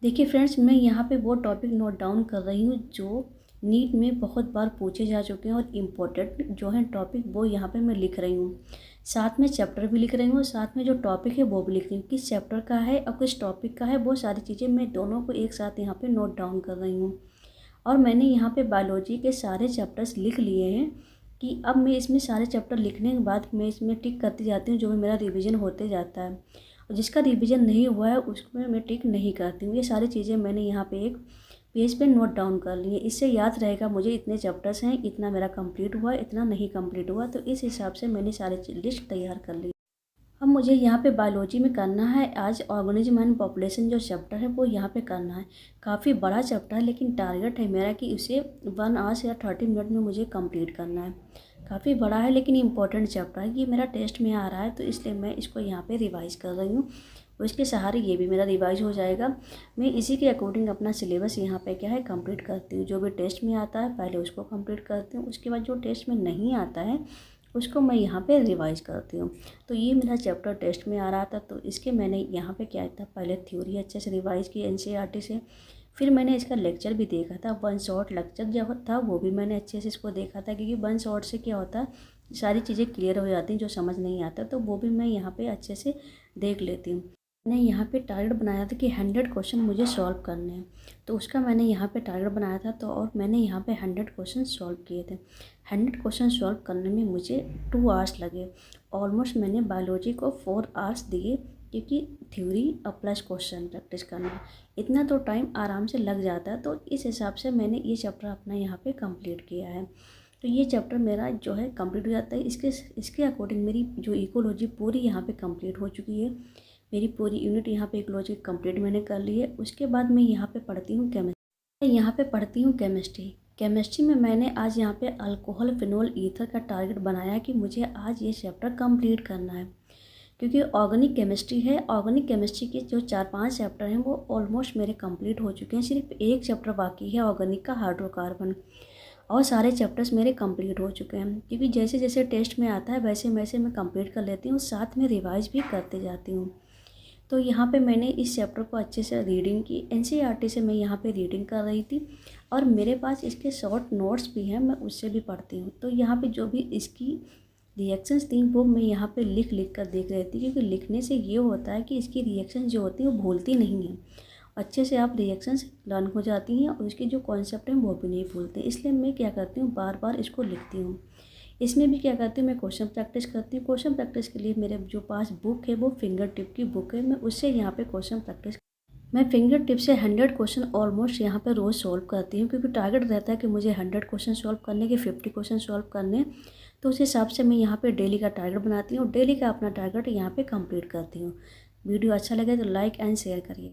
देखिए फ्रेंड्स, मैं यहाँ पे वो टॉपिक नोट डाउन कर रही हूँ जो नीट में बहुत बार पूछे जा चुके हैं और इम्पोर्टेंट जो है टॉपिक वो यहाँ पे मैं लिख रही हूँ। साथ में चैप्टर भी लिख रही हूँ और साथ में जो टॉपिक है वो भी लिख रही हूँ, किस चैप्टर का है और किस टॉपिक का है, वो सारी चीज़ें मैं दोनों को एक साथ यहाँ पे नोट डाउन कर रही हूँ। और मैंने यहाँ पे बायोलॉजी के सारे चैप्टर्स लिख लिए हैं कि अब मैं इसमें सारे चैप्टर लिखने के बाद मैं इसमें टिक करती जाती हूँ जो भी मेरा रिवीजन होते जाता है, और जिसका रिवीजन नहीं हुआ है उसमें मैं टिक नहीं करती हूँ। ये सारी चीज़ें मैंने यहाँ पे एक पेज पे नोट डाउन कर ली है। इससे याद रहेगा मुझे इतने चैप्टर्स हैं, इतना मेरा कंप्लीट हुआ, इतना नहीं कंप्लीट हुआ, तो इस हिसाब से मैंने सारे लिस्ट तैयार कर ली। अब मुझे यहाँ पे बायोलॉजी में करना है आज ऑर्गेनिज्म एंड पॉपुलेशन जो चैप्टर है वो यहाँ पे करना है। काफ़ी बड़ा चैप्टर है लेकिन टारगेट है मेरा कि उसे 1 आवर्स या 30 मिनट में मुझे कंप्लीट करना है। काफ़ी बड़ा है लेकिन इम्पोर्टेंट चैप्टर है, ये मेरा टेस्ट में आ रहा है तो इसलिए मैं इसको यहाँ पे रिवाइज़ कर रही हूँ और इसके सहारे ये भी मेरा रिवाइज हो जाएगा। मैं इसी के अकॉर्डिंग अपना सिलेबस यहाँ पे क्या है कंप्लीट करती हूँ। जो भी टेस्ट में आता है पहले उसको कंप्लीट करती हूँ, उसके बाद जो टेस्ट में नहीं आता है उसको मैं यहाँ पे रिवाइज़ करती हूँ। तो ये मेरा चैप्टर टेस्ट में आ रहा था तो इसके मैंने यहाँ पे क्या था, पहले थ्योरी अच्छे से रिवाइज़ की एनसीईआरटी से, फिर मैंने इसका लेक्चर भी देखा था। वन शॉट लेक्चर जब था वो भी मैंने अच्छे से इसको देखा था, क्योंकि वन शॉट से क्या होता है सारी चीज़ें क्लियर हो जाती हैं, जो समझ नहीं आता तो वो भी मैं यहाँ पे अच्छे से देख लेती हूँ। मैंने यहाँ पे टारगेट बनाया था कि 100 क्वेश्चन मुझे सॉल्व करने हैं, तो उसका मैंने यहाँ पे टारगेट बनाया था तो और मैंने यहाँ पे 100 क्वेश्चन सॉल्व किए थे। 100 क्वेश्चन सॉल्व करने में मुझे 2 आवर्स लगे। ऑलमोस्ट मैंने बायोलॉजी को 4 आवर्स दिए, क्योंकि थ्योरी और प्लस क्वेश्चन प्रैक्टिस करना इतना तो टाइम आराम से लग जाता है। तो इस हिसाब से मैंने ये चैप्टर अपना यहाँ पे कंप्लीट किया है। तो ये चैप्टर मेरा जो है कंप्लीट हो जाता है। इसके अकॉर्डिंग मेरी जो इकोलॉजी पूरी यहाँ पे कंप्लीट हो चुकी है। मेरी पूरी यूनिट यहाँ पे इकोलॉजी कंप्लीट मैंने कर ली है। उसके बाद मैं यहाँ पे पढ़ती हूँ केमिस्ट्री। यहाँ पे पढ़ती हूँ केमिस्ट्री में मैंने आज यहाँ पे अल्कोहल फिनोल ईथर का टारगेट बनाया कि मुझे आज ये चैप्टर कंप्लीट करना है, क्योंकि ऑर्गेनिक केमिस्ट्री है। ऑर्गेनिक केमिस्ट्री के जो 4-5 चैप्टर हैं वो ऑलमोस्ट मेरे कंप्लीट हो चुके हैं। सिर्फ एक चैप्टर बाकी है ऑर्गेनिक का, हाइड्रोकार्बन, और सारे चैप्टर्स मेरे कंप्लीट हो चुके हैं। क्योंकि जैसे जैसे टेस्ट में आता है वैसे वैसे मैं कंप्लीट कर लेती हूँ, साथ में रिवाइज भी करते जाती हूँ। तो यहाँ पे मैंने इस चैप्टर को अच्छे से रीडिंग की, एनसीईआरटी से मैं यहाँ पे रीडिंग कर रही थी और मेरे पास इसके शॉर्ट नोट्स भी हैं, मैं उससे भी पढ़ती हूँ। तो यहाँ पे जो भी इसकी रिएक्शंस थी वो मैं यहाँ पे लिख लिख कर देख रही थी, क्योंकि लिखने से ये होता है कि इसकी रिएक्शन जो होती है वो भूलती नहीं है, अच्छे से आप रिएक्शंस लर्न हो जाती हैं और उसके जो कॉन्सेप्ट हैं वो भी नहीं भूलते। इसलिए मैं क्या करती हूँ, बार बार इसको लिखती हूँ। इसमें भी क्या करती हूँ, मैं क्वेश्चन प्रैक्टिस करती हूँ। क्वेश्चन प्रैक्टिस के लिए मेरे जो पास बुक है वो फिंगर टिप की बुक है, मैं उससे यहाँ पे क्वेश्चन प्रैक्टिस, मैं फिंगर टिप से 100 क्वेश्चन ऑलमोस्ट यहाँ पे रोज़ सॉल्व करती हूँ, क्योंकि टारगेट रहता है कि मुझे 100 क्वेश्चन सॉल्व करने के, 50 क्वेश्चन सॉल्व करने। तो उस हिसाब से मैं यहाँ पे डेली का टारगेट बनाती हूँ, डेली का अपना टारगेट यहाँ पे कंप्लीट करती हूँ। वीडियो अच्छा लगे तो लाइक एंड शेयर करिए।